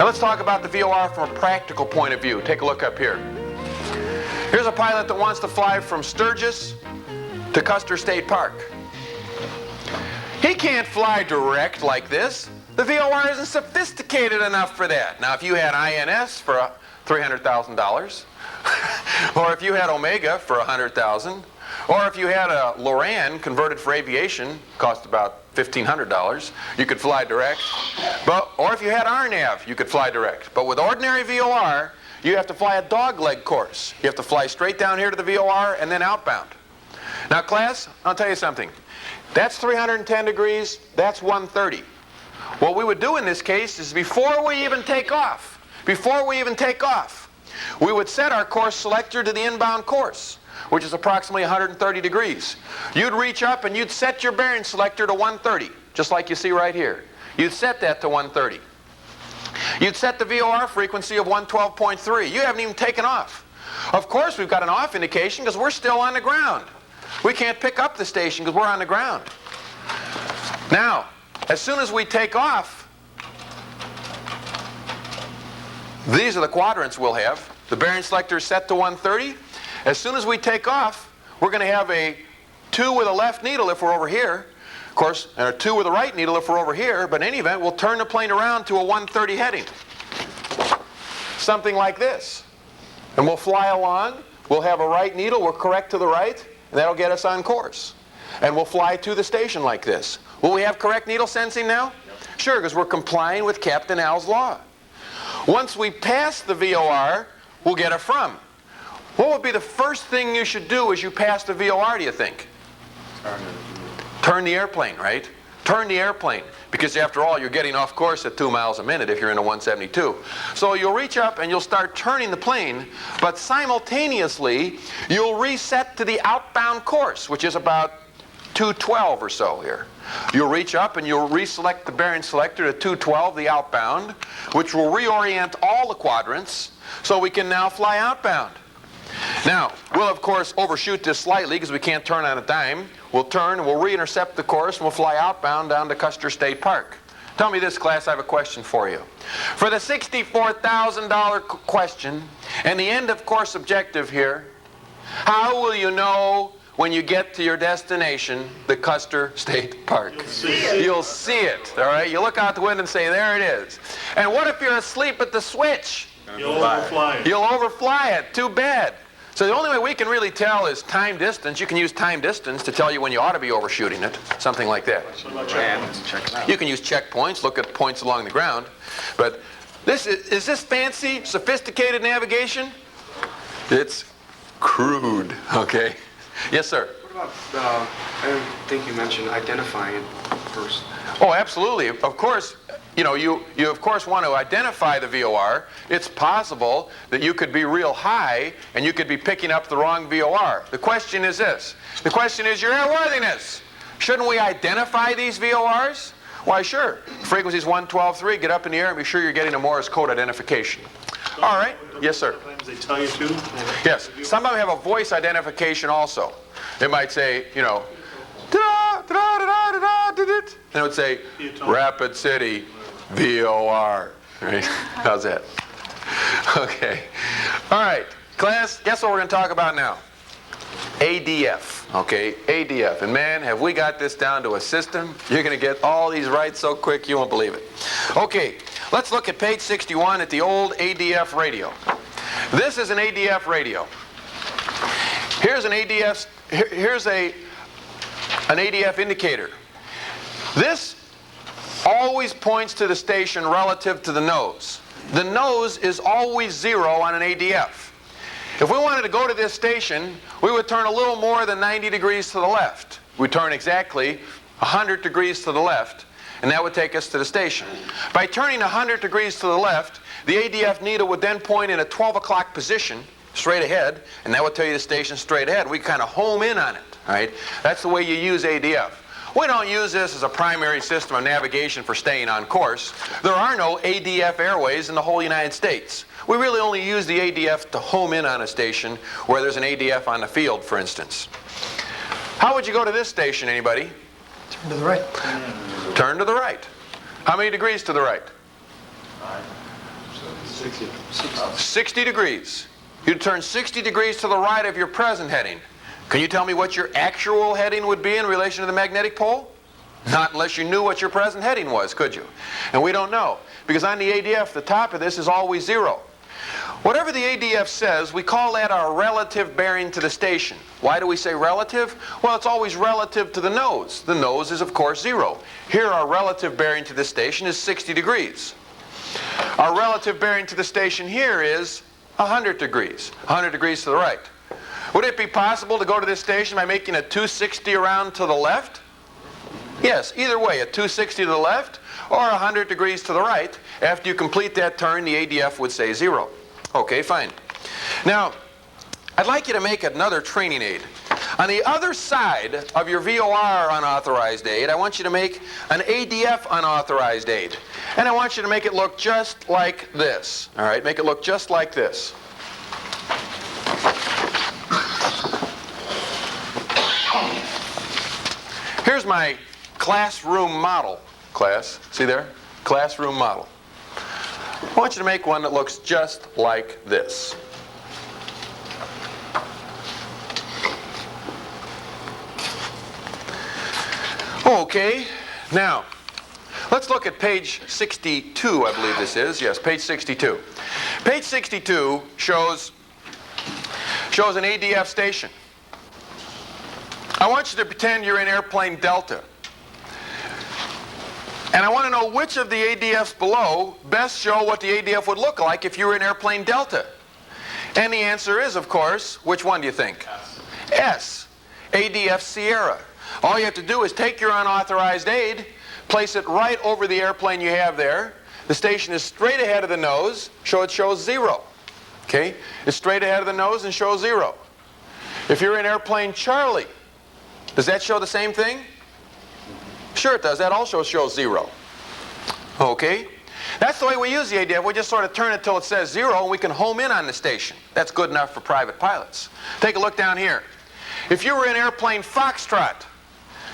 Now let's talk about the VOR from a practical point of view. Take a look up here. Here's a pilot that wants to fly from Sturgis to Custer State Park. He can't fly direct like this. The VOR isn't sophisticated enough for that. Now, if you had INS for $300,000, or if you had Omega for $100,000, or if you had a Loran converted for aviation, cost about $1,500, you could fly direct. Or if you had RNAV, you could fly direct. But with ordinary VOR, you have to fly a dogleg course. You have to fly straight down here to the VOR and then outbound. Now, class, I'll tell you something. That's 310 degrees, that's 130. What we would do in this case is before we even take off, we would set our course selector to the inbound course, which is approximately 130 degrees. You'd reach up and you'd set your bearing selector to 130, just like you see right here. You'd set that to 130. You'd set the VOR frequency of 112.3. You haven't even taken off. Of course, we've got an off indication because we're still on the ground. We can't pick up the station because we're on the ground. Now, as soon as we take off, these are the quadrants we'll have. The bearing selector is set to 130. As soon as we take off, we're going to have a 2 with a left needle if we're over here, of course, and a 2 with a right needle if we're over here, but in any event, we'll turn the plane around to a 130 heading. Something like this. And we'll fly along, we'll have a right needle, we're correct to the right, and that'll get us on course. And we'll fly to the station like this. Will we have correct needle sensing now? Yep. Sure, because we're complying with Captain Al's law. Once we pass the VOR, we'll get a from. What would be the first thing you should do as you pass the VOR, do you think? Turn the airplane, right? Turn the airplane. Because after all, you're getting off course at 2 miles a minute if you're in a 172. So you'll reach up and you'll start turning the plane, but simultaneously, you'll reset to the outbound course, which is about 212 or so here. You'll reach up and you'll reselect the bearing selector to 212, the outbound, which will reorient all the quadrants so we can now fly outbound. Now, we'll of course overshoot this slightly because we can't turn on a dime. We'll turn and we'll re-intercept the course and we'll fly outbound down to Custer State Park. Tell me this, class, I have a question for you. For the $64,000 question and the end of course objective here, how will you know when you get to your destination, the Custer State Park? You'll see it, all right? You look out the window and say, there it is. And what if you're asleep at the switch? You'll overfly it. You'll overfly it. Too bad. So the only way we can really tell is time distance. You can use time distance to tell you when you ought to be overshooting it, something like that. You can use checkpoints, look at points along the ground. But is this fancy, sophisticated navigation? It's crude, okay? Yes, sir. What about, I think you mentioned identifying it first. Oh, absolutely. Of course, you know, you of course want to identify the VOR. It's possible that you could be real high and you could be picking up the wrong VOR. The question is this. The question is your airworthiness. Shouldn't we identify these VORs? Why, sure. Frequency is 112.3. Get up in the air and be sure you're getting a Morse code identification. All right. Yes, sir. Sometimes they tell you to. Yes. Some of them have a voice identification also. They might say, you know, and it would say, Rapid City, VOR. Right? How's that? Okay. All right. Class, guess what we're going to talk about now? ADF. Okay, ADF. And man, have we got this down to a system. You're going to get all these right so quick you won't believe it. Okay, let's look at page 61 at the old ADF radio. This is an ADF radio. Here's an ADF, here's an ADF indicator. This always points to the station relative to the nose. The nose is always 0 on an ADF. If we wanted to go to this station, we would turn a little more than 90 degrees to the left. We'd turn exactly 100 degrees to the left, and that would take us to the station. By turning 100 degrees to the left, the ADF needle would then point in a 12 o'clock position, straight ahead, and that would tell you the station straight ahead. We kind of home in on it, right? That's the way you use ADF. We don't use this as a primary system of navigation for staying on course. There are no ADF airways in the whole United States. We really only use the ADF to home in on a station where there's an ADF on the field, for instance. How would you go to this station, anybody? Turn to the right. Turn to the right. How many degrees to the right? 60 degrees. You'd turn 60 degrees to the right of your present heading. Can you tell me what your actual heading would be in relation to the magnetic pole? Not unless you knew what your present heading was, could you? And we don't know, because on the ADF, the top of this is always 0. Whatever the ADF says, we call that our relative bearing to the station. Why do we say relative? Well, it's always relative to the nose. The nose is, of course, 0. Here, our relative bearing to the station is 60 degrees. Our relative bearing to the station here is 100 degrees. 100 degrees to the right. Would it be possible to go to this station by making a 260 around to the left? Yes, either way, a 260 to the left or 100 degrees to the right. After you complete that turn, the ADF would say 0. Okay, fine. Now, I'd like you to make another training aid. On the other side of your VOR unauthorized aid, I want you to make an ADF unauthorized aid. And I want you to make it look just like this. All right, make it look just like this. Here's my classroom model, class. See there? Classroom model. I want you to make one that looks just like this. Okay, now, let's look at page 62, I believe this is. Yes, page 62. Page 62 shows an ADF station. I want you to pretend you're in airplane Delta. And I want to know which of the ADFs below best show what the ADF would look like if you were in airplane Delta. And the answer is, of course, which one do you think? S. ADF Sierra. All you have to do is take your unauthorized aid, place it right over the airplane you have there. The station is straight ahead of the nose, so it shows 0. Okay? It's straight ahead of the nose and shows 0. If you're in airplane Charlie, does that show the same thing? Sure it does. That also shows 0. Okay? That's the way we use the ADF. We just sort of turn it till it says 0 and we can home in on the station. That's good enough for private pilots. Take a look down here. If you were in airplane Foxtrot,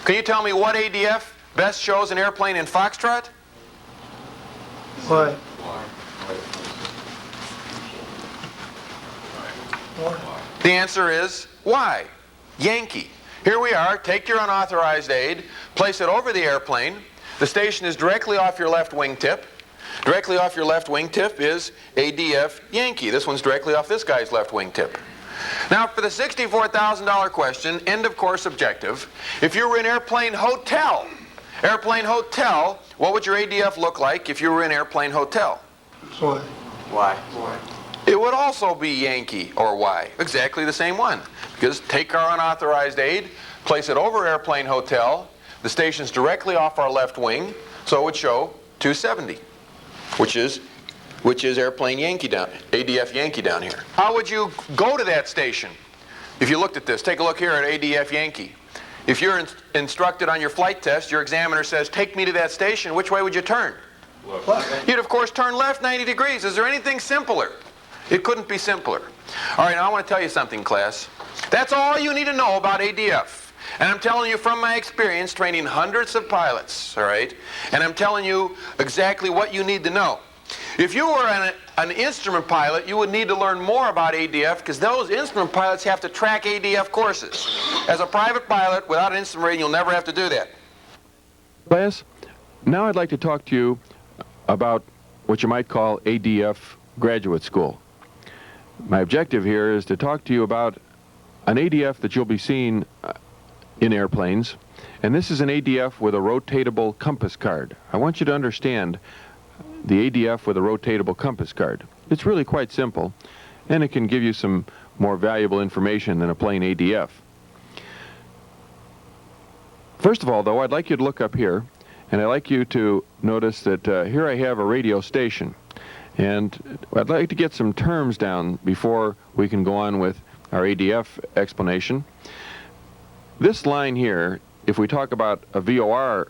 can you tell me what ADF best shows an airplane in Foxtrot? Why? The answer is Y. Yankee. Here we are. Take your unauthorized aid, place it over the airplane. The station is directly off your left wingtip. Directly off your left wingtip is ADF Yankee. This one's directly off this guy's left wingtip. Now, for the $64,000 question, end of course objective, if you were in airplane Hotel, what would your ADF look like if you were in airplane Hotel? Why? It would also be Yankee or Y, exactly the same one. Because take our unauthorized aid, place it over airplane Hotel, the station's directly off our left wing, so it would show 270, which is airplane Yankee down, ADF Yankee down here. How would you go to that station? If you looked at this, take a look here at ADF Yankee. If you're instructed on your flight test, your examiner says, take me to that station, which way would you turn? Left. You'd of course turn left 90 degrees. Is there anything simpler? It couldn't be simpler. All right, now I want to tell you something, class. That's all you need to know about ADF. And I'm telling you from my experience training hundreds of pilots, all right? And I'm telling you exactly what you need to know. If you were an instrument pilot, you would need to learn more about ADF because those instrument pilots have to track ADF courses. As a private pilot, without an instrument rating, you'll never have to do that. Class, now I'd like to talk to you about what you might call ADF graduate school. My objective here is to talk to you about an ADF that you'll be seeing in airplanes, and this is an ADF with a rotatable compass card. I want you to understand the ADF with a rotatable compass card. It's really quite simple, and it can give you some more valuable information than a plain ADF. First of all, though, I'd like you to look up here, and I'd like you to notice that here I have a radio station. And I'd like to get some terms down before we can go on with our ADF explanation. This line here, if we talk about a VOR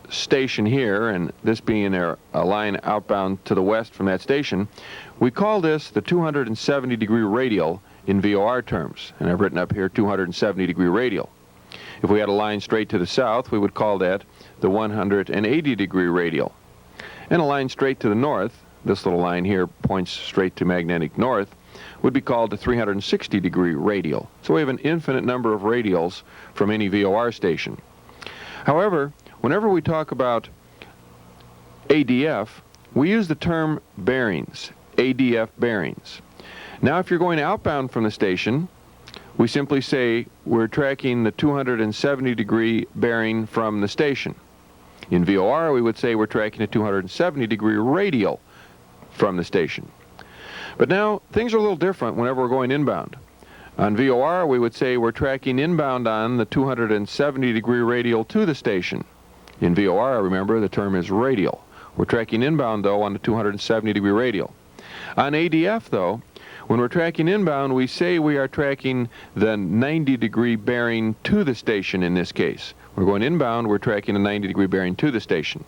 station here, and this being a line outbound to the west from that station, we call this the 270 degree radial in VOR terms. And I've written up here 270 degree radial. If we had a line straight to the south, we would call that the 180 degree radial. And a line straight to the north, this little line here points straight to magnetic north, would be called a 360-degree radial. So we have an infinite number of radials from any VOR station. However, whenever we talk about ADF, we use the term bearings, ADF bearings. Now, if you're going outbound from the station, we simply say we're tracking the 270-degree bearing from the station. In VOR, we would say we're tracking a 270-degree radial from the station. But now, things are a little different whenever we're going inbound. On VOR, we would say we're tracking inbound on the 270-degree radial to the station. In VOR, remember, the term is radial. We're tracking inbound, though, on the 270-degree radial. On ADF, though, when we're tracking inbound, we say we are tracking the 90-degree bearing to the station in this case. We're going inbound, we're tracking a 90-degree bearing to the station.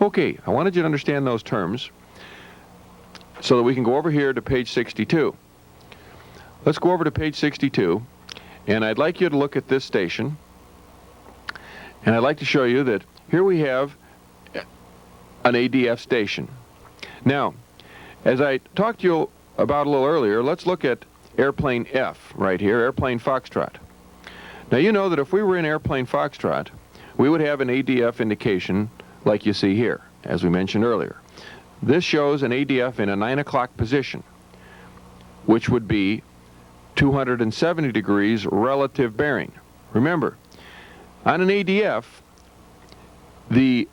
Okay, I wanted you to understand those terms so that we can go over here to page 62. Let's go over to page 62, and I'd like you to look at this station, and I'd like to show you that here we have an ADF station. Now, as I talked to you about a little earlier, let's look at airplane F right here, airplane Foxtrot. Now, you know that if we were in airplane Foxtrot, we would have an ADF indication like you see here, as we mentioned earlier. This shows an ADF in a 9 o'clock position, which would be 270 degrees relative bearing. Remember, on an ADF, the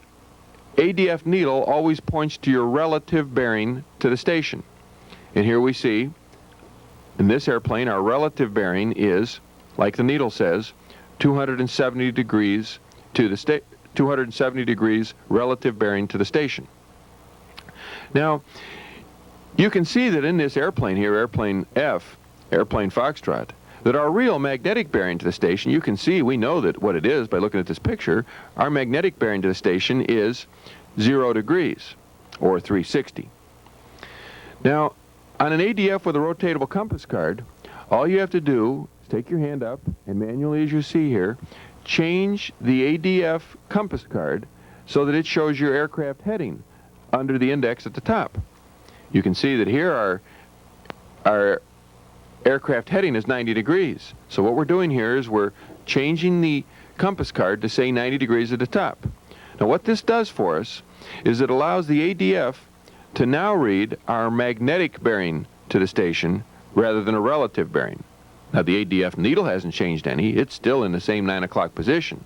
ADF needle always points to your relative bearing to the station. And here we see, in this airplane, our relative bearing is, like the needle says, 270 degrees to the 270 degrees relative bearing to the station. Now, you can see that in this airplane here, airplane F, airplane Foxtrot, that our real magnetic bearing to the station, you can see, we know that what it is by looking at this picture, our magnetic bearing to the station is 0 degrees, or 360. Now, on an ADF with a rotatable compass card, all you have to do is take your hand up and manually, as you see here, change the ADF compass card so that it shows your aircraft heading under the index at the top. You can see that here our aircraft heading is 90 degrees. So what we're doing here is we're changing the compass card to say 90 degrees at the top. Now what this does for us is it allows the ADF to now read our magnetic bearing to the station rather than a relative bearing. Now the ADF needle hasn't changed any, it's still in the same 9 o'clock position.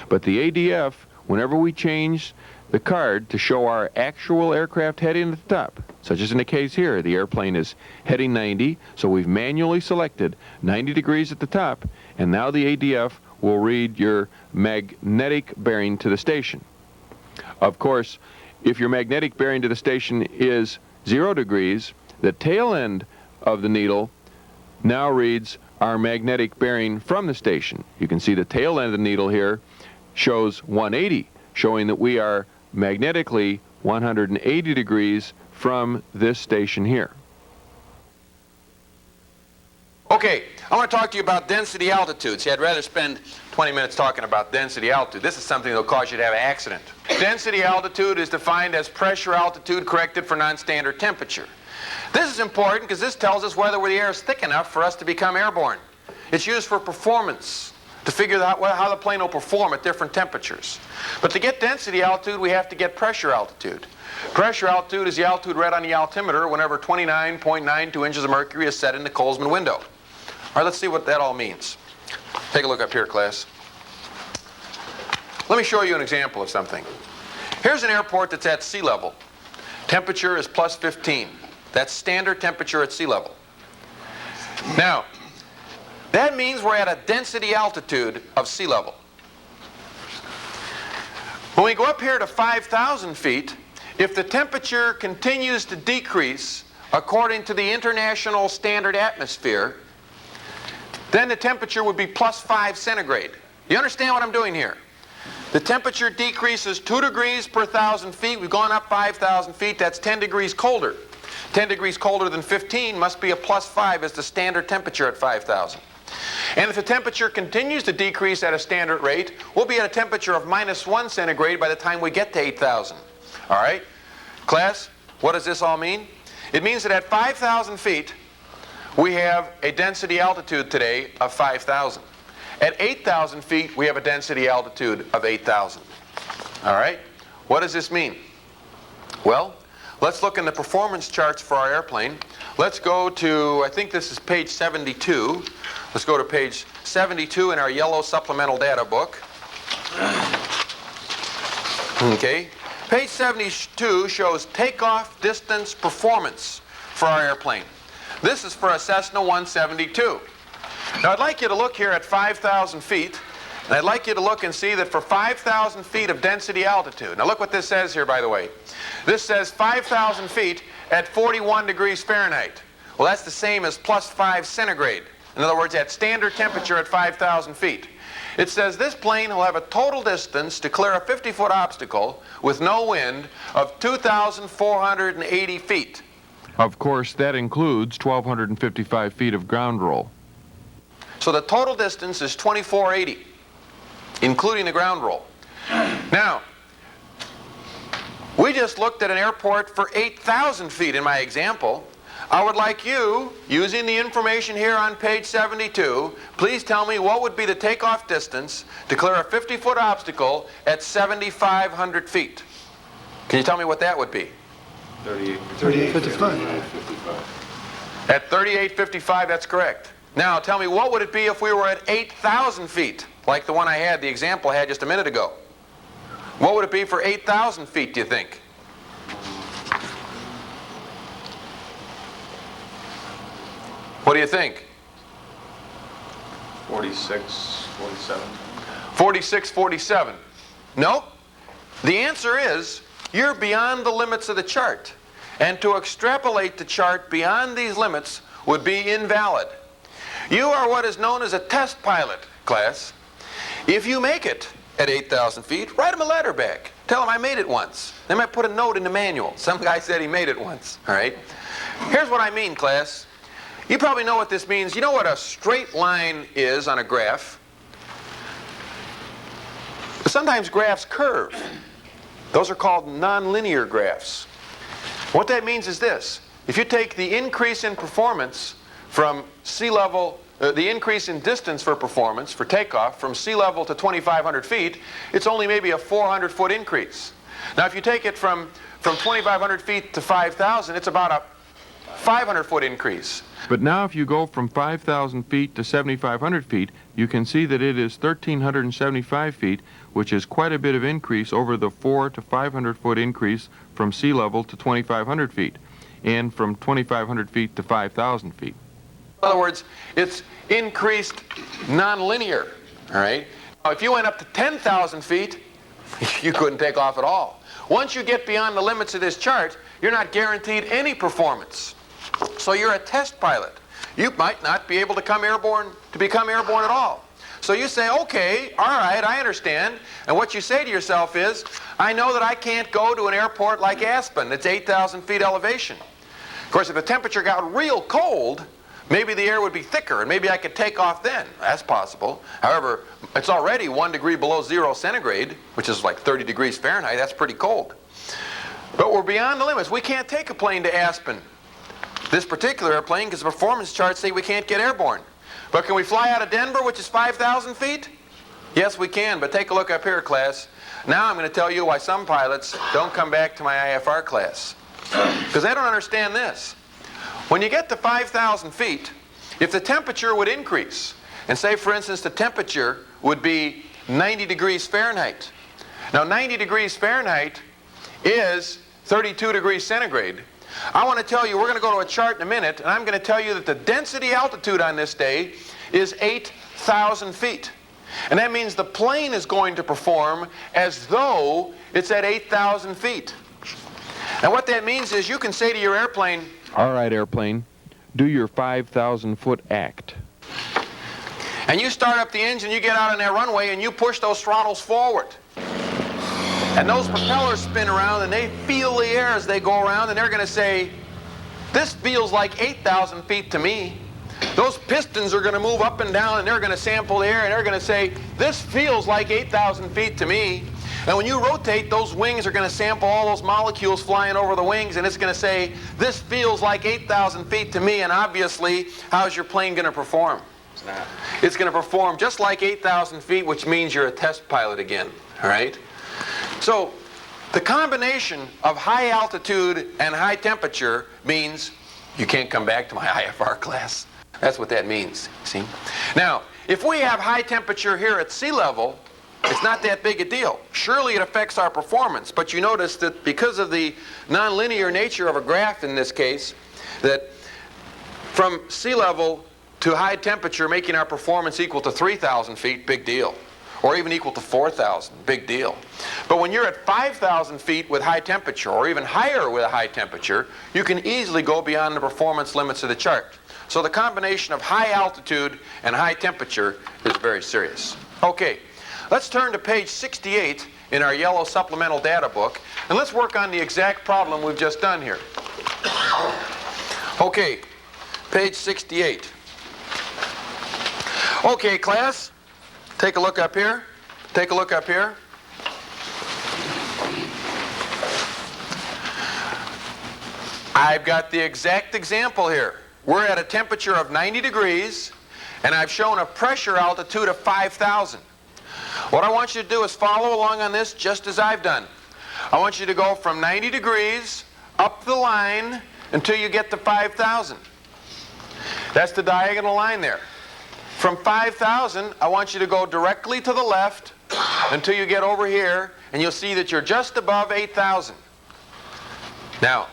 But the ADF, whenever we change the card to show our actual aircraft heading at the top, such as in the case here, the airplane is heading 90, so we've manually selected 90 degrees at the top, and now the ADF will read your magnetic bearing to the station. Of course, if your magnetic bearing to the station is 0 degrees, the tail end of the needle now reads our magnetic bearing from the station. You can see the tail end of the needle here shows 180, showing that we are magnetically 180 degrees from this station here. Okay, I want to talk to you about density altitude. See, I'd rather spend 20 minutes talking about density altitude. This is something that will cause you to have an accident. Density altitude is defined as pressure altitude corrected for non-standard temperature. This is important because this tells us whether the air is thick enough for us to become airborne. It's used for performance, to figure out how the plane will perform at different temperatures. But to get density altitude, we have to get pressure altitude. Pressure altitude is the altitude read on the altimeter whenever 29.92 inches of mercury is set in the Colesman window. All right, let's see what that all means. Take a look up here, class. Let me show you an example of something. Here's an airport that's at sea level. Temperature is plus 15. That's standard temperature at sea level. Now, that means we're at a density altitude of sea level. When we go up here to 5,000 feet, if the temperature continues to decrease according to the international standard atmosphere, then the temperature would be plus 5 centigrade. You understand what I'm doing here? The temperature decreases 2 degrees per 1,000 feet. We've gone up 5,000 feet. That's 10 degrees colder. 10 degrees colder than 15 must be a plus 5 as the standard temperature at 5,000. And if the temperature continues to decrease at a standard rate, we'll be at a temperature of minus 1 centigrade by the time we get to 8,000. All right? Class, what does this all mean? It means that at 5,000 feet, we have a density altitude today of 5,000. At 8,000 feet, we have a density altitude of 8,000. All right? What does this mean? Well, let's look in the performance charts for our airplane. Let's go to, I think this is page 72. Let's go to page 72 in our yellow supplemental data book. Okay. Page 72 shows takeoff distance performance for our airplane. This is for a Cessna 172. Now I'd like you to look here at 5,000 feet, and I'd like you to look and see that for 5,000 feet of density altitude, now look what this says here, by the way. This says 5,000 feet at 41 degrees Fahrenheit. Well, that's the same as +5 centigrade. In other words, at standard temperature at 5,000 feet. It says this plane will have a total distance to clear a 50-foot obstacle with no wind of 2,480 feet. Of course, that includes 1,255 feet of ground roll. So the total distance is 2,480, including the ground roll. Now, we just looked at an airport for 8,000 feet in my example. I would like you, using the information here on page 72, please tell me what would be the takeoff distance to clear a 50-foot obstacle at 7,500 feet. Can you tell me what that would be? 3855. At 3855, that's correct. Now, tell me, what would it be if we were at 8,000 feet, like the one I had, the example I had just a minute ago? What would it be for 8,000 feet, do you think? What do you think? 46, 47. 46, 47. No. The answer is you're beyond the limits of the chart. And to extrapolate the chart beyond these limits would be invalid. You are what is known as a test pilot, class. If you make it at 8,000 feet, write them a letter back. Tell them I made it once. They might put a note in the manual. Some guy said he made it once. All right? Here's what I mean, class. You probably know what this means. You know what a straight line is on a graph? Sometimes graphs curve. Those are called nonlinear graphs. What that means is this. If you take the increase in performance from sea level, the increase in distance for performance, for takeoff, from sea level to 2,500 feet, it's only maybe a 400-foot increase. Now, if you take it from 2,500 feet to 5,000, it's about a 500-foot increase. But now if you go from 5,000 feet to 7,500 feet, you can see that it is 1,375 feet, which is quite a bit of increase over the 400 to 500-foot increase from sea level to 2,500 feet, and from 2,500 feet to 5,000 feet. In other words, it's increased nonlinear, all right? Now, if you went up to 10,000 feet, you couldn't take off at all. Once you get beyond the limits of this chart, you're not guaranteed any performance. So you're a test pilot. You might not be able to become airborne at all. So you say, okay, all right, I understand. And what you say to yourself is, I know that I can't go to an airport like Aspen. It's 8,000 feet elevation. Of course, if the temperature got real cold, maybe the air would be thicker, and maybe I could take off then. That's possible. However, it's already 1 degree below 0 centigrade, which is like 30 degrees Fahrenheit. That's pretty cold. But we're beyond the limits. We can't take a plane to Aspen, this particular airplane, because the performance charts say we can't get airborne. But can we fly out of Denver, which is 5,000 feet? Yes, we can, but take a look up here, class. Now I'm going to tell you why some pilots don't come back to my IFR class. Because they don't understand this. When you get to 5,000 feet, if the temperature would increase, and say, for instance, the temperature would be 90 degrees Fahrenheit. Now, 90 degrees Fahrenheit is 32 degrees centigrade. I want to tell you, we're going to go to a chart in a minute, and I'm going to tell you that the density altitude on this day is 8,000 feet. And that means the plane is going to perform as though it's at 8,000 feet. And what that means is you can say to your airplane, all right, airplane, do your 5,000-foot act. And you start up the engine, you get out on that runway, and you push those throttles forward. And those propellers spin around, and they feel the air as they go around, and they're going to say, this feels like 8,000 feet to me. Those pistons are going to move up and down, and they're going to sample the air, and they're going to say, this feels like 8,000 feet to me. And when you rotate, those wings are going to sample all those molecules flying over the wings, and it's going to say, this feels like 8,000 feet to me, and obviously, how's your plane going to perform? It's not. It's going to perform just like 8,000 feet, which means you're a test pilot again, all right? So the combination of high altitude and high temperature means you can't come back to my IFR class. That's what that means, see? Now, if we have high temperature here at sea level, it's not that big a deal. Surely it affects our performance, but you notice that because of the nonlinear nature of a graph in this case, that from sea level to high temperature making our performance equal to 3,000 feet, big deal. Or even equal to 4,000, big deal. But when you're at 5,000 feet with high temperature, or even higher with a high temperature, you can easily go beyond the performance limits of the chart. So the combination of high altitude and high temperature is very serious. Okay, let's turn to page 68 in our yellow supplemental data book, and let's work on the exact problem we've just done here. Okay, page 68. Okay, class. Take a look up here. Take a look up here. I've got the exact example here. We're at a temperature of 90 degrees, and I've shown a pressure altitude of 5,000. What I want you to do is follow along on this just as I've done. I want you to go from 90 degrees up the line until you get to 5,000. That's the diagonal line there. From 5,000, I want you to go directly to the left until you get over here, and you'll see that you're just above 8,000. Now,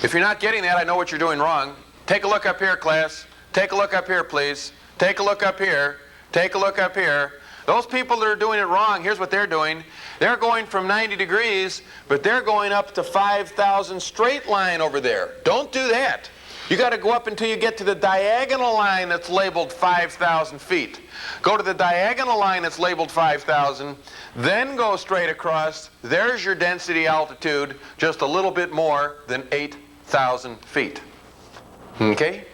if you're not getting that, I know what you're doing wrong. Take a look up here, class. Take a look up here, please. Take a look up here. Take a look up here. Those people that are doing it wrong, here's what they're doing. They're going from 90 degrees, but they're going up to 5,000 straight line over there. Don't do that. You got to go up until you get to the diagonal line that's labeled 5,000 feet. Go to the diagonal line that's labeled 5,000, then go straight across. There's your density altitude, just a little bit more than 8,000 feet. Okay?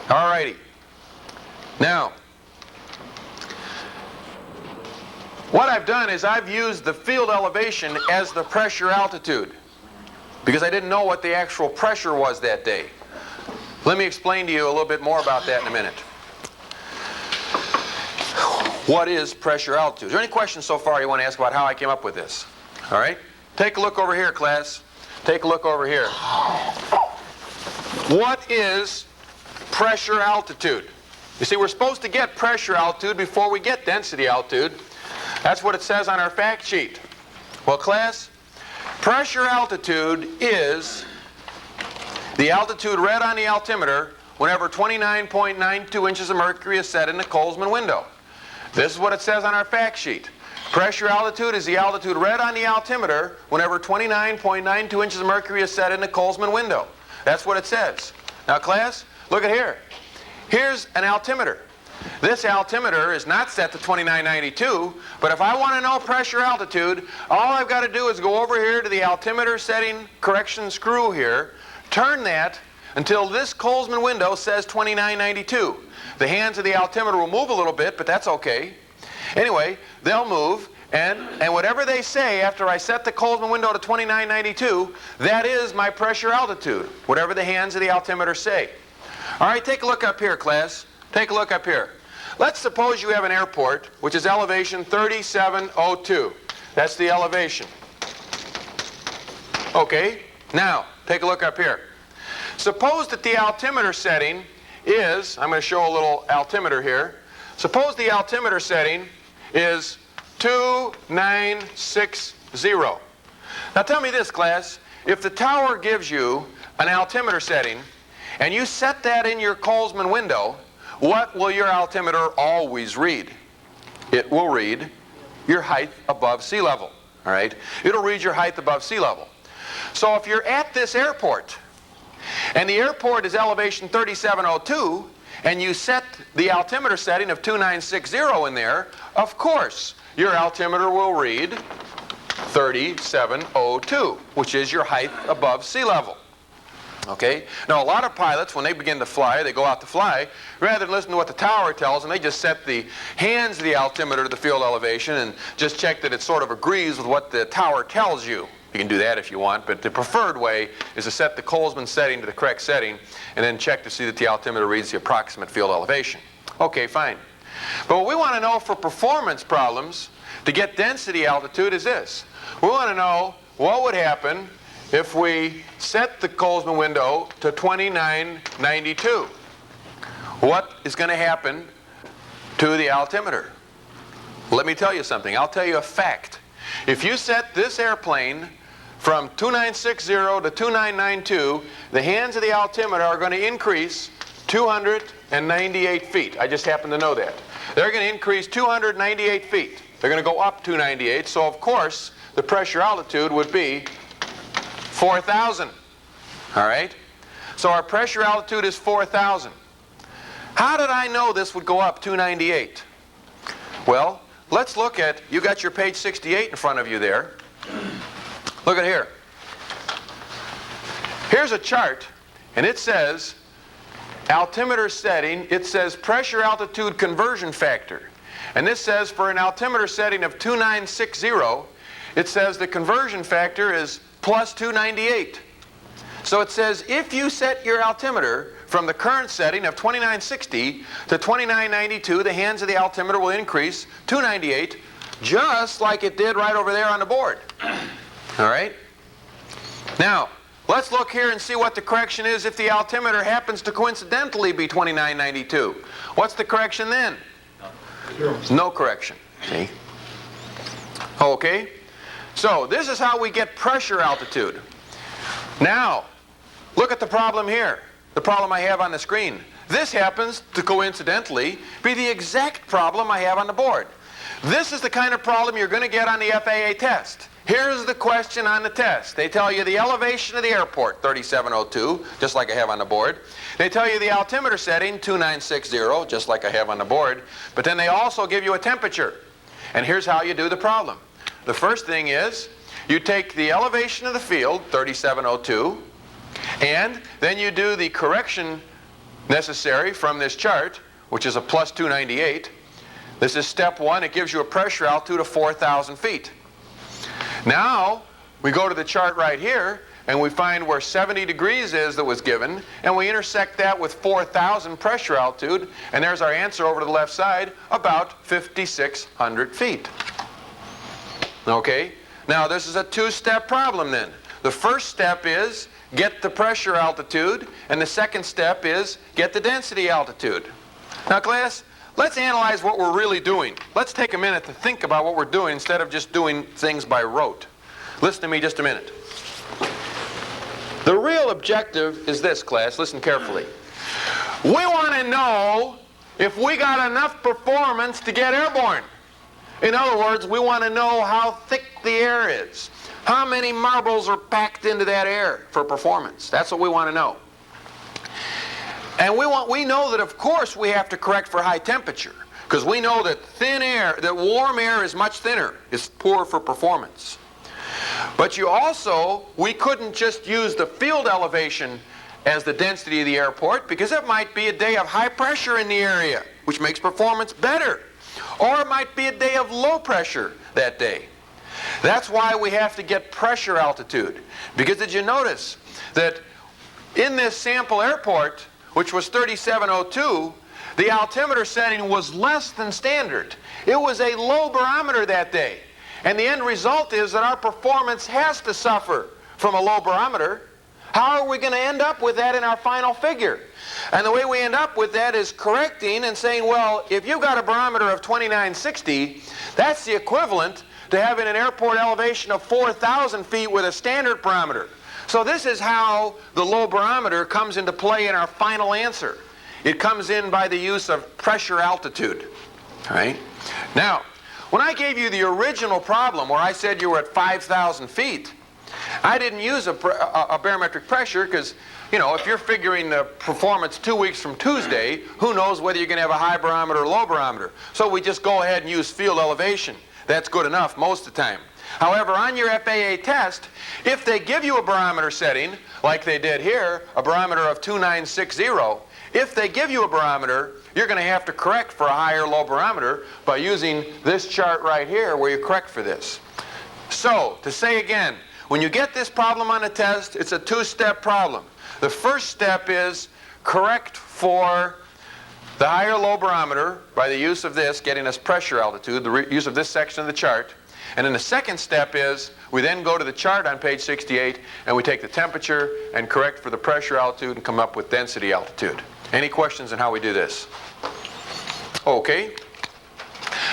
All righty. Now, what I've done is I've used the field elevation as the pressure altitude, because I didn't know what the actual pressure was that day. Let me explain to you a little bit more about that in a minute. What is pressure altitude? Is there any questions so far you want to ask about how I came up with this? All right? Take a look over here, class. Take a look over here. What is pressure altitude? You see, we're supposed to get pressure altitude before we get density altitude. That's what it says on our fact sheet. Well, class, pressure altitude is the altitude read on the altimeter whenever 29.92 inches of mercury is set in the Colesman window. This is what it says on our fact sheet. Pressure altitude is the altitude read on the altimeter whenever 29.92 inches of mercury is set in the Colesman window. That's what it says. Now, class, look at here. Here's an altimeter. This altimeter is not set to 2992, but if I want to know pressure altitude, all I've got to do is go over here to the altimeter setting correction screw here, turn that until this Colesman window says 2992. The hands of the altimeter will move a little bit, but that's okay. Anyway, they'll move, and whatever they say after I set the Colesman window to 2992, that is my pressure altitude, whatever the hands of the altimeter say. All right, take a look up here, class. Take a look up here. Let's suppose you have an airport, which is elevation 3702. That's the elevation. Okay, now, take a look up here. Suppose that the altimeter setting is, I'm going to show a little altimeter here. Suppose the altimeter setting is 2960. Now tell me this, class. If the tower gives you an altimeter setting, and you set that in your Colesman window, what will your altimeter always read? It will read your height above sea level. All right? It'll read your height above sea level. So if you're at this airport, and the airport is elevation 3702, and you set the altimeter setting of 2960 in there, of course, your altimeter will read 3702, which is your height above sea level. Okay? Now, a lot of pilots, when they begin to fly, they go out to fly, rather than listen to what the tower tells them, they just set the hands of the altimeter to the field elevation and just check that it sort of agrees with what the tower tells you. You can do that if you want, but the preferred way is to set the Colesman setting to the correct setting and then check to see that the altimeter reads the approximate field elevation. Okay, fine. But what we want to know for performance problems to get density altitude is this. We want to know what would happen if we set the Colesman window to 2992. What is going to happen to the altimeter? Let me tell you something. I'll tell you a fact. If you set this airplane from 2960 to 2992, the hands of the altimeter are going to increase 298 feet. I just happen to know that. They're going to increase 298 feet. They're going to go up 298, so of course the pressure altitude would be 4,000. All right? So our pressure altitude is 4,000. How did I know this would go up 298? Well, let's look at, you got your page 68 in front of you there. Look at here. Here's a chart, and it says altimeter setting, it says pressure altitude conversion factor. And this says for an altimeter setting of 2960, it says the conversion factor is plus 298. So it says if you set your altimeter from the current setting of 2960 to 2992, the hands of the altimeter will increase 298, just like it did right over there on the board. All right? Now, let's look here and see what the correction is if the altimeter happens to coincidentally be 2992. What's the correction then? No correction. See? Okay? So, this is how we get pressure altitude. Now, look at the problem here. The problem I have on the screen. This happens to coincidentally be the exact problem I have on the board. This is the kind of problem you're going to get on the FAA test. Here's the question on the test. They tell you the elevation of the airport, 3702, just like I have on the board. They tell you the altimeter setting, 2960, just like I have on the board. But then they also give you a temperature. And here's how you do the problem. The first thing is you take the elevation of the field, 3702, and then you do the correction necessary from this chart, which is a plus 298. This is step one. It gives you a pressure altitude of 4,000 feet. Now, we go to the chart right here, and we find where 70 degrees is that was given, and we intersect that with 4,000 pressure altitude, and there's our answer over to the left side, about 5,600 feet. Okay? Now, this is a two-step problem then. The first step is get the pressure altitude, and the second step is get the density altitude. Now, class, let's analyze what we're really doing. Let's take a minute to think about what we're doing instead of just doing things by rote. Listen to me just a minute. The real objective is this, class. Listen carefully. We want to know if we got enough performance to get airborne. In other words, we want to know how thick the air is. How many marbles are packed into that air for performance? That's what we want to know. And we know that, of course, we have to correct for high temperature, because we know that thin air, that warm air is much thinner, is poor for performance. But we couldn't just use the field elevation as the density of the airport, because it might be a day of high pressure in the area, which makes performance better. Or it might be a day of low pressure that day. That's why we have to get pressure altitude. Because did you notice that in this sample airport, which was 3702, the altimeter setting was less than standard. It was a low barometer that day. And the end result is that our performance has to suffer from a low barometer. How are we going to end up with that in our final figure? And the way we end up with that is correcting and saying, well, if you've got a barometer of 2960, that's the equivalent to having an airport elevation of 4,000 feet with a standard barometer. So this is how the low barometer comes into play in our final answer. It comes in by the use of pressure altitude. All right? Now, when I gave you the original problem where I said you were at 5,000 feet, I didn't use a barometric pressure because, you know, if you're figuring the performance 2 weeks from Tuesday, who knows whether you're going to have a high barometer or low barometer. So we just go ahead and use field elevation. That's good enough most of the time. However, on your FAA test, if they give you a barometer setting, like they did here, a barometer of 2960, if they give you a barometer, you're going to have to correct for a high or low barometer by using this chart right here where you correct for this. So, to say again, when you get this problem on a test, it's a two-step problem. The first step is correct for the high or low barometer by the use of this, getting us pressure altitude, the use of this section of the chart. And then the second step is we then go to the chart on page 68 and we take the temperature and correct for the pressure altitude and come up with density altitude. Any questions on how we do this? Okay.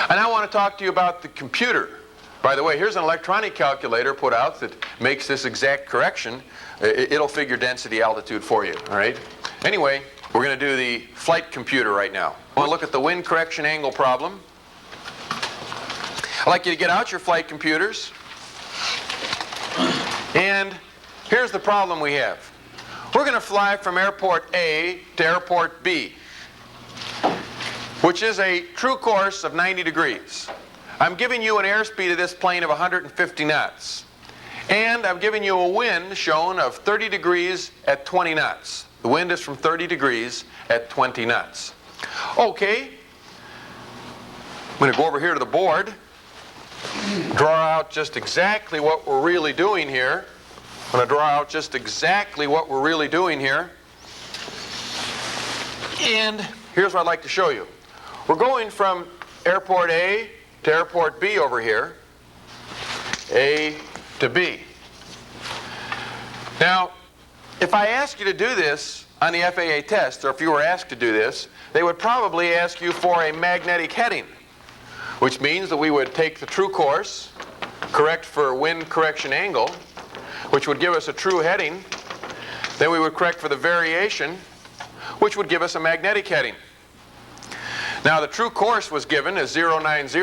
And I want to talk to you about the computer. By the way, here's an electronic calculator put out that makes this exact correction. It'll figure density altitude for you, all right? Anyway, we're going to do the flight computer right now. I want to look at the wind correction angle problem. I'd like you to get out your flight computers. And here's the problem we have. We're going to fly from airport A to airport B, which is a true course of 90 degrees. I'm giving you an airspeed of this plane of 150 knots. And I'm giving you a wind shown of 30 degrees at 20 knots. The wind is from 30 degrees at 20 knots. Okay. I'm going to go over here to the board, draw out just exactly what we're really doing here. I'm going to draw out just exactly what we're really doing here. And here's what I'd like to show you. We're going from airport A to airport B over here, A to B. Now, if I ask you to do this on the FAA test, or if you were asked to do this, they would probably ask you for a magnetic heading, which means that we would take the true course, correct for wind correction angle, which would give us a true heading. Then we would correct for the variation, which would give us a magnetic heading. Now, the true course was given as 090.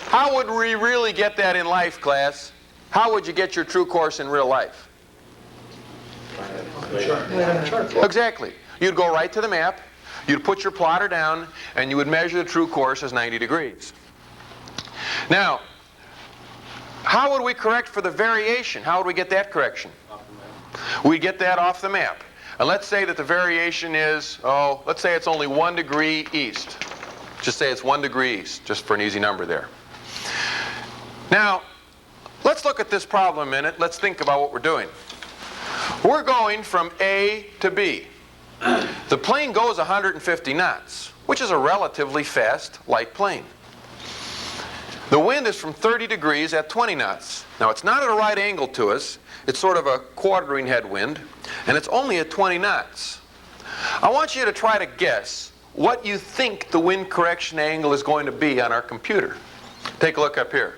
How would we really get that in life, class? How would you get your true course in real life? Exactly. You'd go right to the map, you'd put your plotter down, and you would measure the true course as 90 degrees. Now, how would we correct for the variation? How would we get that correction? We get that off the map. And let's say that the variation is, let's say it's only 1 degree east. Just say it's 1 degree east, just for an easy number there. Now, let's look at this problem a minute. Let's think about what we're doing. We're going from A to B. The plane goes 150 knots, which is a relatively fast, light plane. The wind is from 30 degrees at 20 knots. Now, it's not at a right angle to us. It's sort of a quartering headwind, and it's only at 20 knots. I want you to try to guess what you think the wind correction angle is going to be on our computer. Take a look up here.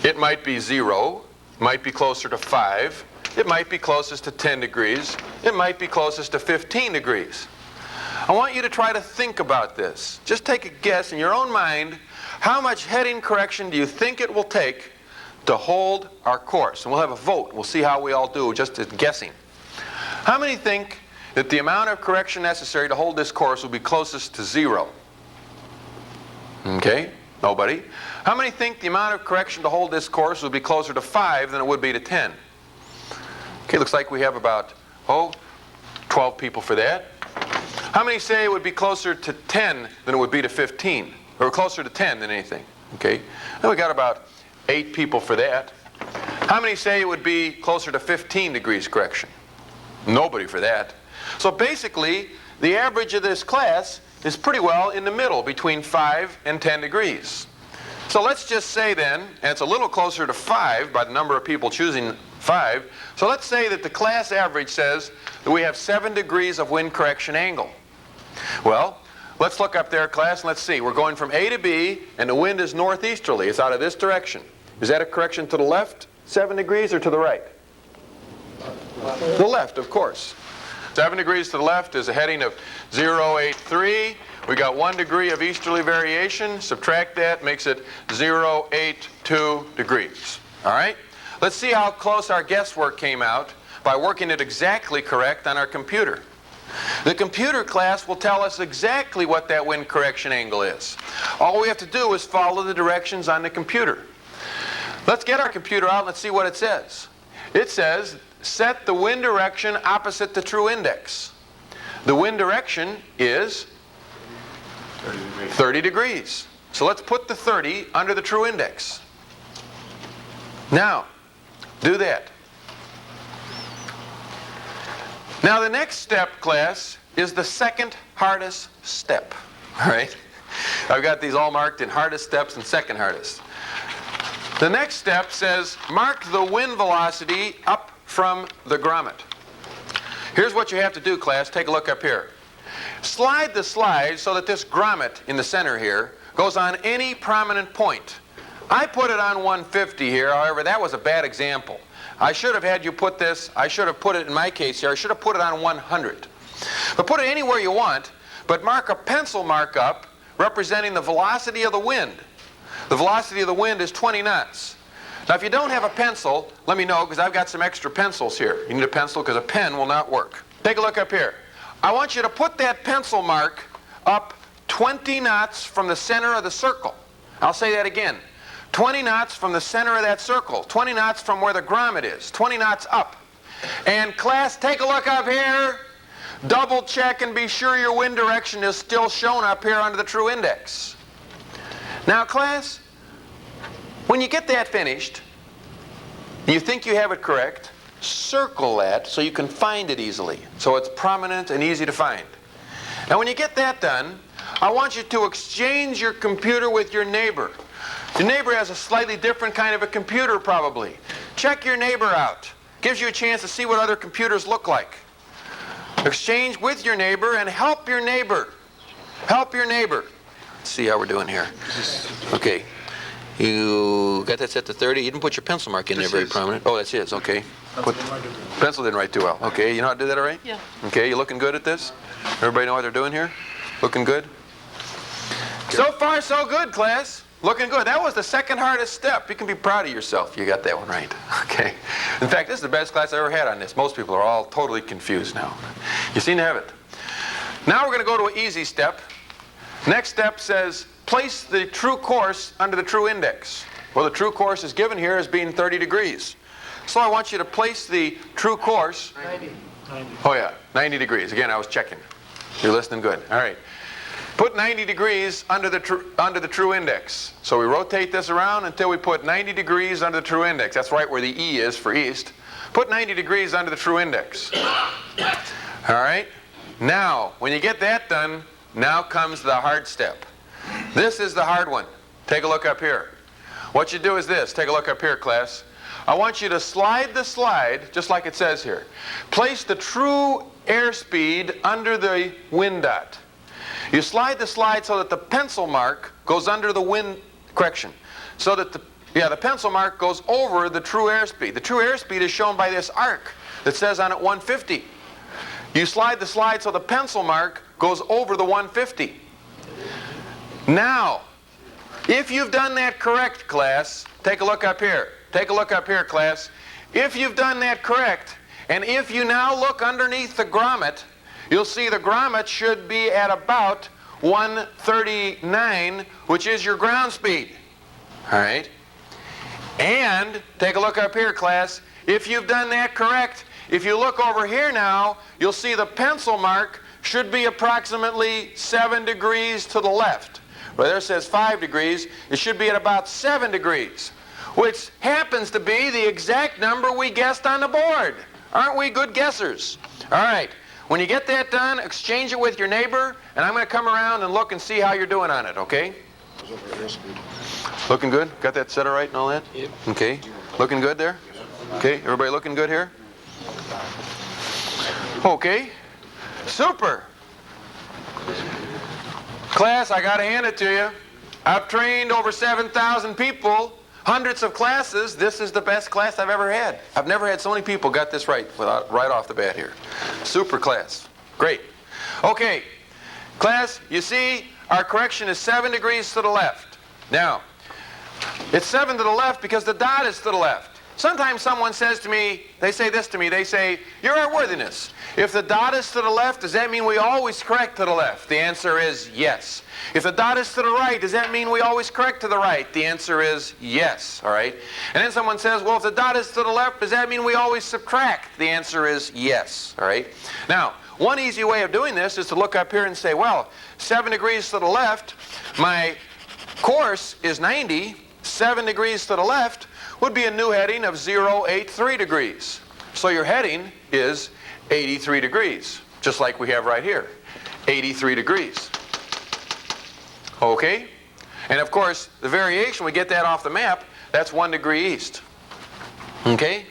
It might be 0, might be closer to 5, it might be closest to 10 degrees, it might be closest to 15 degrees. I want you to try to think about this. Just take a guess in your own mind, how much heading correction do you think it will take to hold our course? And we'll have a vote. We'll see how we all do, just as guessing. How many think that the amount of correction necessary to hold this course will be closest to 0? Okay, nobody. How many think the amount of correction to hold this course will be closer to 5 than it would be to 10? Okay, looks like we have about, 12 people for that. How many say it would be closer to 10 than it would be to 15? Or closer to 10 than anything? Okay, and we got about 8 people for that. How many say it would be closer to 15 degrees correction? Nobody for that. So basically, the average of this class is pretty well in the middle, between 5 and 10 degrees. So let's just say then, and it's a little closer to 5 by the number of people choosing 5, so let's say that the class average says that we have 7 degrees of wind correction angle. Well, let's look up there, class, and let's see. We're going from A to B, and the wind is northeasterly. It's out of this direction. Is that a correction to the left, 7 degrees, or to the right? The left, of course. 7 degrees to the left is a heading of 083. We got 1 degree of easterly variation. Subtract that, makes it 082 degrees. All right? Let's see how close our guesswork came out by working it exactly correct on our computer. The computer class will tell us exactly what that wind correction angle is. All we have to do is follow the directions on the computer. Let's get our computer out and let's see what it says. It says, set the wind direction opposite the true index. The wind direction is 30 degrees. So let's put the 30 under the true index. Now, do that. Now the next step, class, is the second hardest step. All right? I've got these all marked in hardest steps and second hardest. The next step says, mark the wind velocity up from the grommet. Here's what you have to do, class. Take a look up here. Slide the slide so that this grommet in the center here goes on any prominent point. I put it on 150 here, however, that was a bad example. I should have had you put this, I should have put it, in my case here, I should have put it on 100. But put it anywhere you want, but mark a pencil mark up representing the velocity of the wind. The velocity of the wind is 20 knots. Now if you don't have a pencil, let me know because I've got some extra pencils here. You need a pencil because a pen will not work. Take a look up here. I want you to put that pencil mark up 20 knots from the center of the circle. I'll say that again. 20 knots from the center of that circle. 20 knots from where the grommet is. 20 knots up. And class, take a look up here. Double check and be sure your wind direction is still shown up here under the true index. Now class, when you get that finished, you think you have it correct, circle that so you can find it easily. So it's prominent and easy to find. And when you get that done, I want you to exchange your computer with your neighbor. Your neighbor has a slightly different kind of a computer probably. Check your neighbor out. Gives you a chance to see what other computers look like. Exchange with your neighbor and help your neighbor. Help your neighbor. Let's see how we're doing here. Okay. You got that set to 30? You didn't put your pencil mark in there very prominent. Oh, that's his. Okay. Pencil didn't write too well. Okay. You know how to do that all right? Yeah. Okay. You looking good at this? Everybody know what they're doing here? Looking good? So far, so good, class. Looking good. That was the second hardest step. You can be proud of yourself. You got that one right. Okay. In fact, this is the best class I ever had on this. Most people are all totally confused now. You seem to have it. Now we're going to go to an easy step. Next step says, place the true course under the true index. Well, the true course is given here as being 30 degrees. So I want you to place the true course. 90. Oh yeah, 90 degrees. Again, I was checking. You're listening good. All right. Put 90 degrees under the true index. So we rotate this around until we put 90 degrees under the true index. That's right where the E is for east. Put 90 degrees under the true index. All right? Now, when you get that done, now comes the hard step. This is the hard one. Take a look up here. What you do is this. Take a look up here, class. I want you to slide the slide, just like it says here. Place the true airspeed under the wind dot. You slide the slide so that the pencil mark goes under the wind correction. So that the pencil mark goes over the true airspeed. The true airspeed is shown by this arc that says on it 150. You slide the slide so the pencil mark goes over the 150. Now, if you've done that correct, class, take a look up here. Take a look up here, class. If you've done that correct, and if you now look underneath the grommet, you'll see the grommet should be at about 139, which is your ground speed. All right? And take a look up here, class. If you've done that correct, if you look over here now, you'll see the pencil mark should be approximately 7 degrees to the left. Well, there it says 5 degrees. It should be at about 7 degrees, which happens to be the exact number we guessed on the board. Aren't we good guessers? All right. When you get that done, exchange it with your neighbor, and I'm going to come around and look and see how you're doing on it, okay? Looking good? Got that set all right and all that? Yep. Okay. Looking good there? Okay. Everybody looking good here? Okay. Super. Class, I got to hand it to you. I've trained over 7,000 people, hundreds of classes. This is the best class I've ever had. I've never had so many people got this right right off the bat here. Super class. Great. Okay. Class, you see our correction is 7 degrees to the left. Now, it's 7 to the left because the dot is to the left. sometimes someone says to me, they say this to me, they say, "Your Worthiness, if the dot is to the left, does that mean we always correct to the left?" The answer is yes. If the dot is to the right, does that mean we always correct to the right? The answer is yes, all right? And then someone says, "Well, if the dot is to the left, does that mean we always subtract?" The answer is yes, all right? Now, one easy way of doing this is to look up here and say, well, 7 degrees to the left, my course is 90, 7 degrees to the left would be a new heading of 083 degrees. So your heading is 83 degrees, just like we have right here, 83 degrees. Okay? And of course, the variation, we get that off the map, that's 1 degree east. Okay?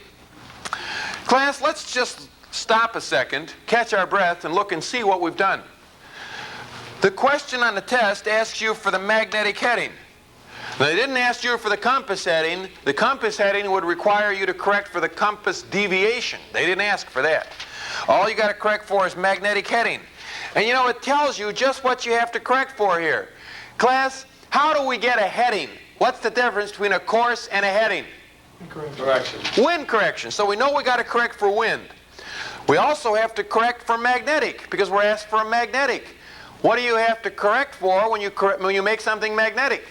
Class, let's just stop a second, catch our breath, and look and see what we've done. The question on the test asks you for the magnetic heading. Now, they didn't ask you for the compass heading. The compass heading would require you to correct for the compass deviation. They didn't ask for that. All you got to correct for is magnetic heading. And you know, it tells you just what you have to correct for here. Class, how do we get a heading? What's the difference between a course and a heading? Correction. Wind correction. So we know we got to correct for wind. We also have to correct for magnetic, because we're asked for a magnetic. What do you have to correct for when you make something magnetic?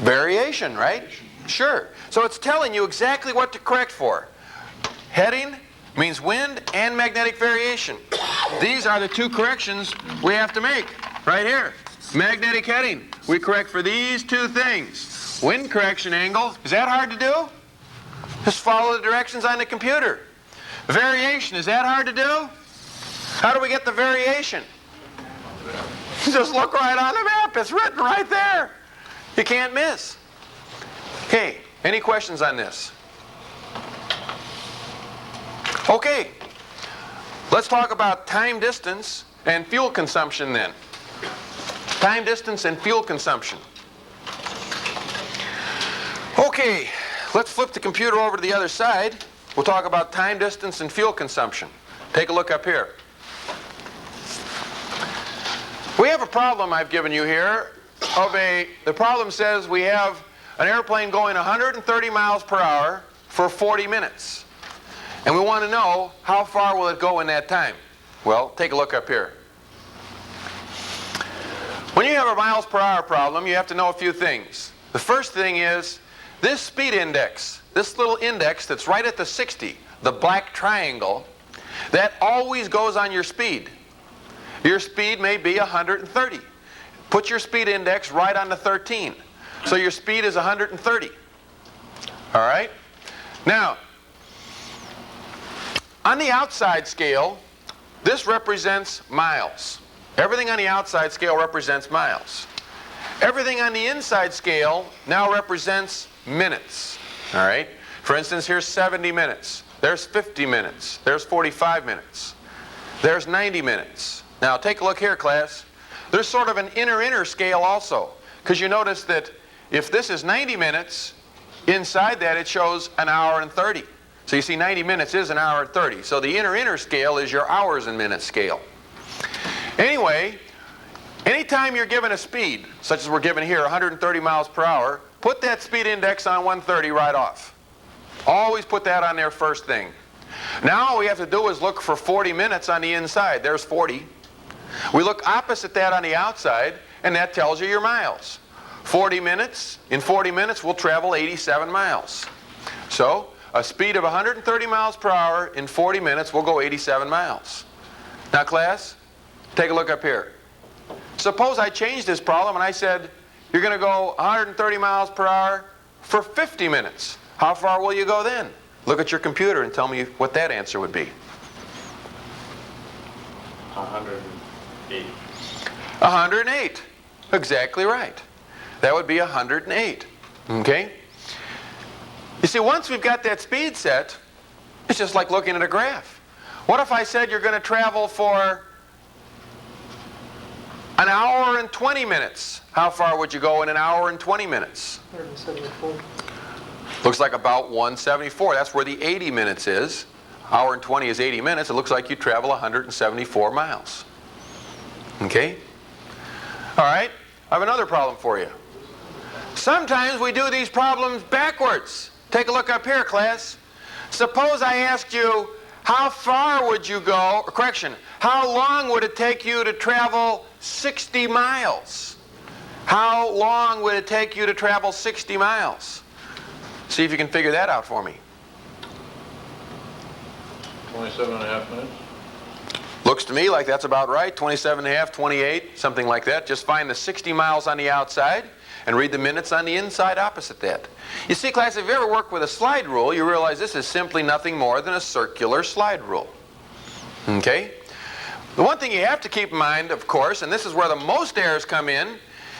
Variation, right? Sure. So it's telling you exactly what to correct for. Heading means wind and magnetic variation. These are the two corrections we have to make right here. Magnetic heading, we correct for these two things. Wind correction angle, is that hard to do? Just follow the directions on the computer. Variation, is that hard to do? How do we get the variation? Just look right on the map. It's written right there. You can't miss. Okay, any questions on this? Okay, let's talk about time, distance, and fuel consumption then. Time, distance, and fuel consumption. Okay, let's flip the computer over to the other side. We'll talk about time, distance, and fuel consumption. Take a look up here. We have a problem I've given you here. The problem says we have an airplane going 130 miles per hour for 40 minutes. And we want to know how far will it go in that time. Well, take a look up here. When you have a miles per hour problem, you have to know a few things. The first thing is this speed index, this little index that's right at the 60, the black triangle, that always goes on your speed. Your speed may be 130. Put your speed index right on the 13. So your speed is 130. All right? Now, on the outside scale, this represents miles. Everything on the outside scale represents miles. Everything on the inside scale now represents minutes. All right? For instance, here's 70 minutes. There's 50 minutes. There's 45 minutes. There's 90 minutes. Now, take a look here, class. There's sort of an inner scale also, because you notice that if this is 90 minutes, inside that it shows an hour and 30. So you see 90 minutes is an hour and 30. So the inner scale is your hours and minutes scale. Anyway, anytime you're given a speed, such as we're given here, 130 miles per hour, put that speed index on 130 right off. Always put that on there first thing. Now all we have to do is look for 40 minutes on the inside. There's 40. We look opposite that on the outside, and that tells you your miles. 40 minutes, in 40 minutes we'll travel 87 miles. So a speed of 130 miles per hour in 40 minutes will go 87 miles. Now class, take a look up here. Suppose I changed this problem and I said, you're going to go 130 miles per hour for 50 minutes. How far will you go then? Look at your computer and tell me what that answer would be. 108. 108. Exactly right. That would be 108. Okay? You see, once we've got that speed set, it's just like looking at a graph. What if I said you're going to travel for an hour and 20 minutes? How far would you go in an hour and 20 minutes? 174. Looks like about 174. That's where the 80 minutes is. Hour and 20 is 80 minutes. It looks like you travel 174 miles. Okay? All right. I have another problem for you. Sometimes we do these problems backwards. Take a look up here, class. Suppose I asked you, how far would you go, or correction, how long would it take you to travel 60 miles? How long would it take you to travel 60 miles? See if you can figure that out for me. 27.5 minutes. Looks to me like that's about right. 27 and a half, 28, something like that. Just find the 60 miles on the outside and read the minutes on the inside opposite that. You see, class, if you ever work with a slide rule, you realize this is simply nothing more than a circular slide rule. Okay? The one thing you have to keep in mind, of course, and this is where the most errors come in,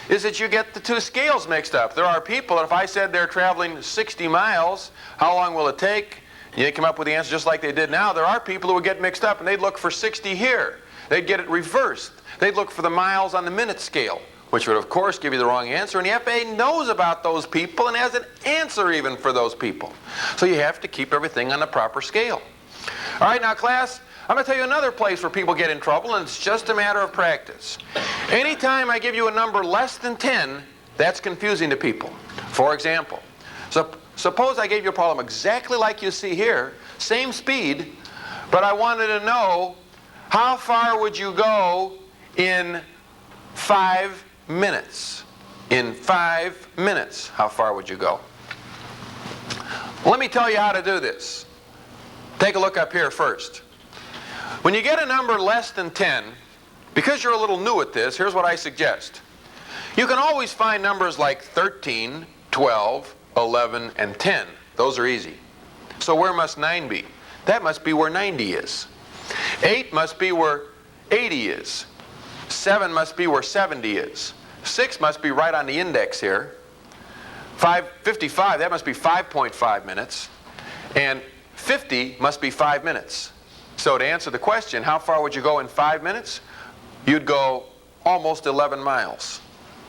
is that you get the two scales mixed up. There are people that if I said they're traveling 60 miles, how long will it take? You come up with the answer just like they did now. There are people who would get mixed up and they'd look for 60 here. They'd get it reversed. They'd look for the miles on the minute scale, which would of course give you the wrong answer. And the FAA knows about those people and has an answer even for those people. So you have to keep everything on the proper scale. All right, now class, I'm going to tell you another place where people get in trouble, and it's just a matter of practice. Anytime I give you a number less than 10, that's confusing to people. For example, suppose I gave you a problem exactly like you see here, same speed, but I wanted to know how far would you go in 5 minutes? In 5 minutes, how far would you go? Let me tell you how to do this. Take a look up here first. When you get a number less than 10, because you're a little new at this, here's what I suggest. You can always find numbers like 13, 12, 11, and 10. Those are easy. So where must 9 be? That must be where 90 is. 8 must be where 80 is. 7 must be where 70 is. 6 must be right on the index here. 55, that must be 5.5 minutes. And 50 must be 5 minutes. So to answer the question, how far would you go in 5 minutes? You'd go almost 11 miles.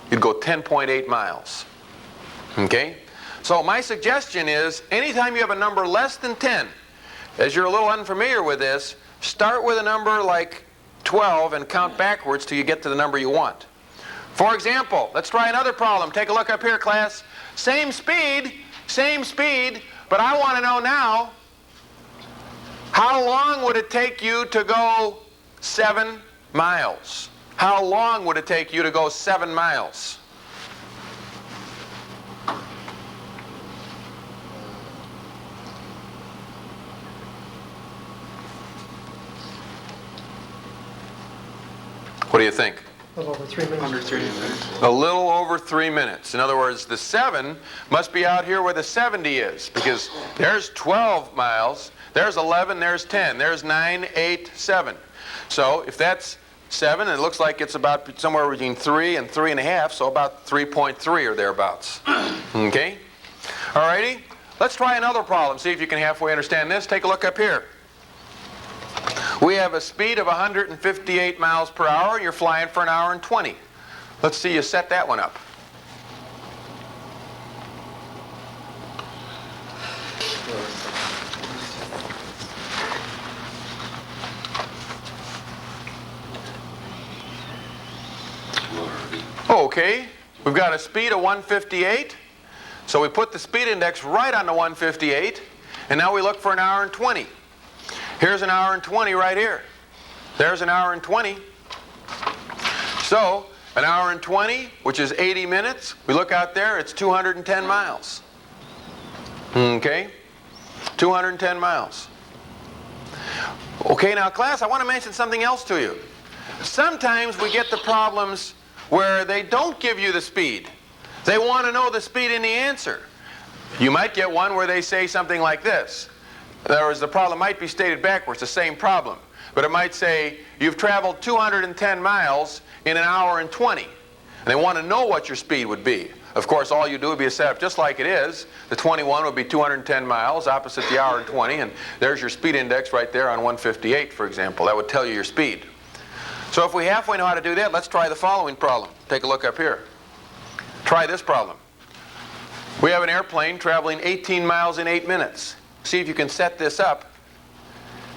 You'd go 10.8 miles. Okay? So my suggestion is, anytime you have a number less than 10, as you're a little unfamiliar with this, start with a number like 12 and count backwards till you get to the number you want. For example, let's try another problem. Take a look up here, class. Same speed, but I want to know now, how long would it take you to go 7 miles? How long would it take you to go 7 miles? What do you think? A little over 3 minutes. Under 3 minutes. A little over 3 minutes. In other words, the 7 must be out here where the 70 is, because there's 12 miles, there's 11, there's 10, there's 9, 8, 7. So if that's 7, it looks like it's about somewhere between 3 and 3.5, so about 3.3 or thereabouts. Okay? Alrighty? Let's try another problem, see if you can halfway understand this. Take a look up here. We have a speed of 158 miles per hour, and you're flying for 1 hour and 20. Let's see you set that one up. Okay, we've got a speed of 158, so we put the speed index right on the 158, and now we look for 1 hour and 20. Here's 1 hour and 20 right here. There's 1 hour and 20. So 1 hour and 20, which is 80 minutes, we look out there, it's 210 miles. Okay, 210 miles. Okay, now class, I want to mention something else to you. Sometimes we get the problems where they don't give you the speed. They want to know the speed in the answer. You might get one where they say something like this. In other words, the problem might be stated backwards, the same problem. But it might say, you've traveled 210 miles in 1 hour and 20. And they want to know what your speed would be. Of course, all you do would be a setup just like it is. The 21 would be 210 miles opposite the hour and 20. And there's your speed index right there on 158, for example. That would tell you your speed. So if we halfway know how to do that, let's try the following problem. Take a look up here. Try this problem. We have an airplane traveling 18 miles in 8 minutes. See if you can set this up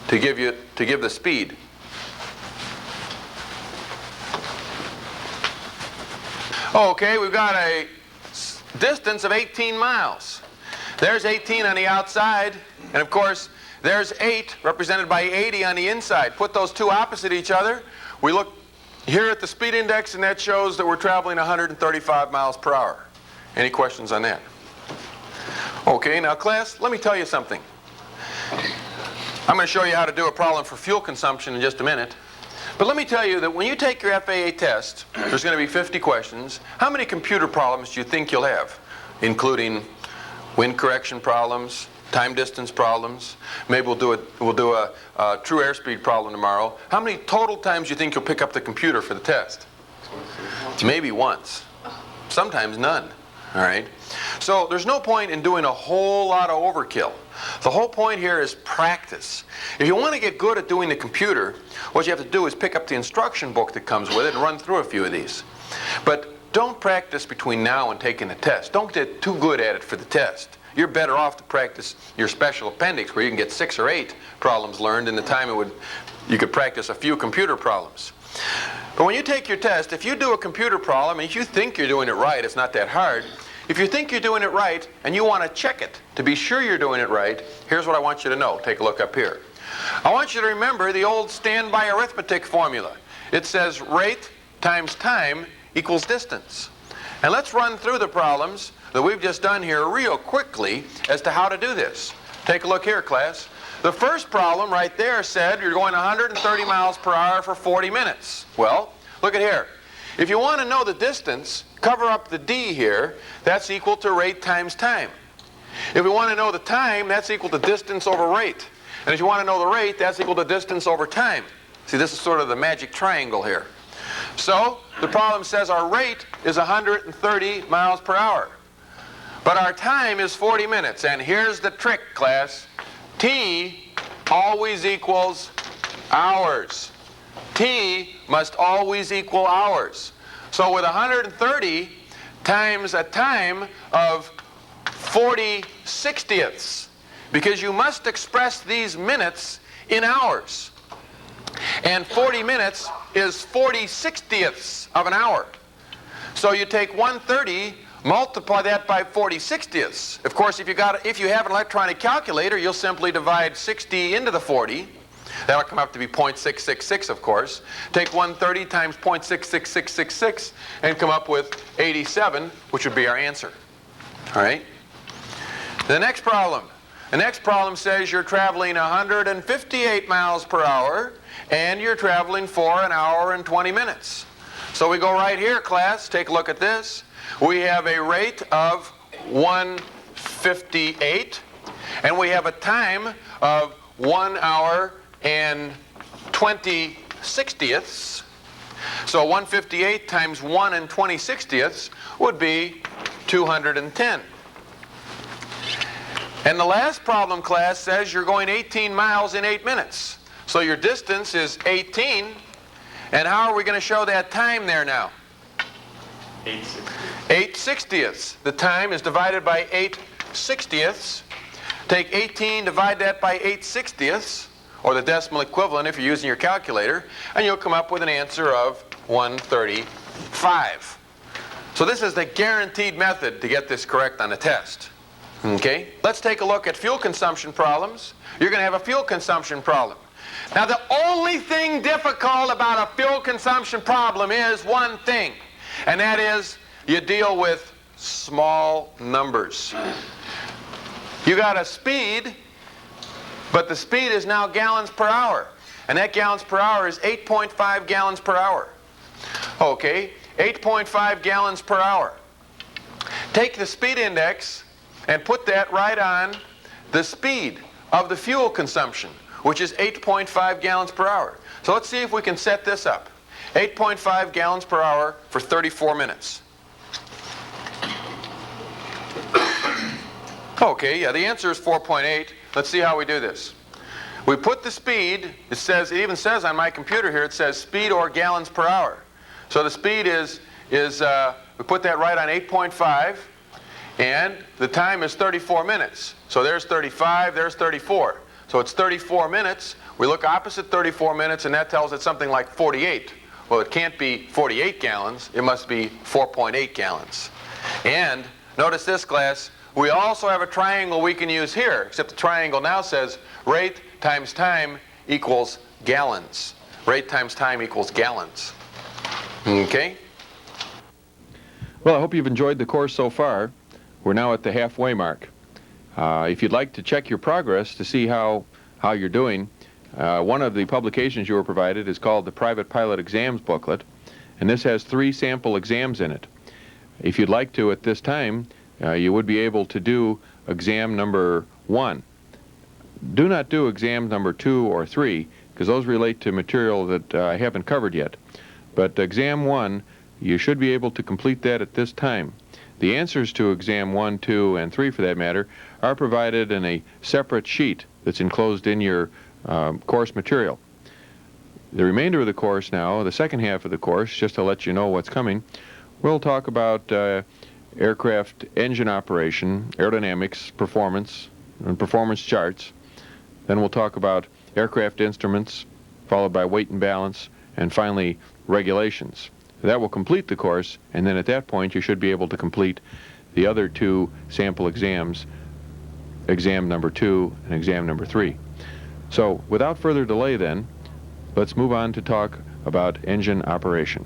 to give the speed. Okay, we've got distance of 18 miles. There's 18 on the outside, and of course, there's 8 represented by 80 on the inside. Put those two opposite each other. We look here at the speed index, and that shows that we're traveling 135 miles per hour. Any questions on that? Okay, now class, let me tell you something. I'm going to show you how to do a problem for fuel consumption in just a minute. But let me tell you that when you take your FAA test, there's going to be 50 questions. How many computer problems do you think you'll have? Including wind correction problems, time distance problems. Maybe we'll do a true airspeed problem tomorrow. How many total times do you think you'll pick up the computer for the test? Maybe once. Sometimes none. All right? So there's no point in doing a whole lot of overkill. The whole point here is practice. If you want to get good at doing the computer, what you have to do is pick up the instruction book that comes with it and run through a few of these. But don't practice between now and taking the test. Don't get too good at it for the test. You're better off to practice your special appendix where you can get 6 or 8 problems learned in the time you could practice a few computer problems. But when you take your test, if you do a computer problem and if you think you're doing it right, it's not that hard. If you think you're doing it right and you want to check it to be sure you're doing it right, here's what I want you to know. Take a look up here. I want you to remember the old standby arithmetic formula. It says rate times time equals distance. And let's run through the problems that we've just done here real quickly as to how to do this. Take a look here, class. The first problem right there said you're going 130 miles per hour for 40 minutes. Well, look at here. If you want to know the distance, cover up the D here. That's equal to rate times time. If we want to know the time, that's equal to distance over rate. And if you want to know the rate, that's equal to distance over time. See, this is sort of the magic triangle here. So, the problem says our rate is 130 miles per hour. But our time is 40 minutes. And here's the trick, class. T always equals hours. T must always equal hours. So with 130 times a time of 40/60ths, because you must express these minutes in hours. And 40 minutes is 40/60ths of an hour. So you take 130, multiply that by 40/60ths. Of course, if you have an electronic calculator, you'll simply divide 60 into the 40. That'll come up to be 0.666, of course. Take 130 times 0.66666 and come up with 87, which would be our answer. All right? The next problem. The next problem says you're traveling 158 miles per hour and you're traveling for 1 hour and 20 minutes. So we go right here, class. Take a look at this. We have a rate of 158 and we have a time of 1 hour and 20/60ths. So 158 times 1 and 20/60ths would be 210. And the last problem, class, says you're going 18 miles in 8 minutes. So your distance is 18. And how are we going to show that time there now? 8/60ths. The time is divided by 8/60ths. Take 18, divide that by 8/60ths, or the decimal equivalent if you're using your calculator, and you'll come up with an answer of 135. So this is the guaranteed method to get this correct on the test. Okay? Let's take a look at fuel consumption problems. You're going to have a fuel consumption problem. Now, the only thing difficult about a fuel consumption problem is one thing, and that is you deal with small numbers. You got a speed, but the speed is now gallons per hour, and that gallons per hour is 8.5 gallons per hour. Okay, 8.5 gallons per hour. Take the speed index and put that right on the speed of the fuel consumption, which is 8.5 gallons per hour. So let's see if we can set this up. 8.5 gallons per hour for 34 minutes. Okay, yeah, the answer is 4.8. Let's see how we do this. We put the speed, it even says on my computer here, it says speed or gallons per hour. So the speed is we put that right on 8.5, and the time is 34 minutes. So there's 35, there's 34. So it's 34 minutes. We look opposite 34 minutes, and that tells it something like 48. Well, it can't be 48 gallons. It must be 4.8 gallons. And Notice this, class. We also have a triangle we can use here, except the triangle now says rate times time equals gallons. Rate times time equals gallons. Okay? Well, I hope you've enjoyed the course so far. We're now at the halfway mark. If you'd like to check your progress to see how you're doing, one of the publications you were provided is called the Private Pilot Exams Booklet, and this has 3 sample exams in it. If you'd like to, at this time, you would be able to do exam number 1. Do not do exam number 2 or 3, because those relate to material that I haven't covered yet. But exam 1, you should be able to complete that at this time. The answers to exam 1, 2, and 3, for that matter, are provided in a separate sheet that's enclosed in your course material. The remainder of the course now, the second half of the course, just to let you know what's coming, we'll talk about aircraft engine operation, aerodynamics, performance, and performance charts. Then we'll talk about aircraft instruments, followed by weight and balance, and finally regulations. That will complete the course, and then at that point you should be able to complete the other 2 sample exams, exam number 2 and exam number 3. So without further delay then, let's move on to talk about engine operation.